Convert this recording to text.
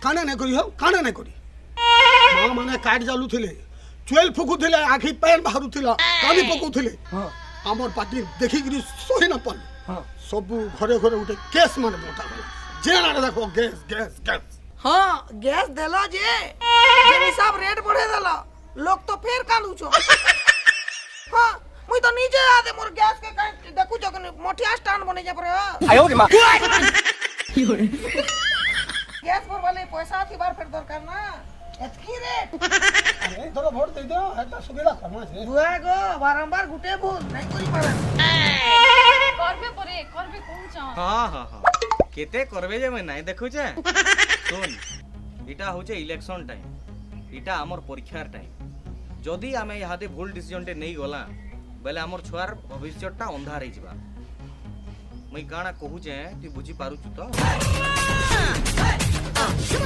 काना नहीं करी हो काना नहीं करी माँ माने काट जालू थिले चुएल फुकु थिले आखि पैन बाहरु थिला कानी पकु थिले हां हमर पार्टी देखि गिरी सोही न पल हां सब घरे घरे उठे केस माने बोटा जेल आने देखो गैस गैस गैस हाँ गैस देला जे हिसाब रेट बढ़े देला लोग तो फिर कांदू छो हाँ मुई तो नीचे आ दे मोर गैस के कहीं देखू जो कि मोटिया स्टैंड बने जा पड़े आयो रे मां गैस पर वाले पैसा थी बार फिर दरकार ना एतकी रेट अरे थोड़ा वोट दे दो एटा सुविधा करना छे बुआ गो बारंबार गुटे भूल नहीं करी पारे करबे कहू छ हाँ हाँ हाँ केते करबे जे मैं नहीं देखु छे सुन इटा होचे इलेक्शन टाइम इटा हमर परीक्षार टाइम जदी आमे यहादे भूल डिसीजन टे नहीं गला बेले हमर छुआर भविष्यटा अंधार हे जिबा मैं काना कहू छे तू बुझी पारू छु तो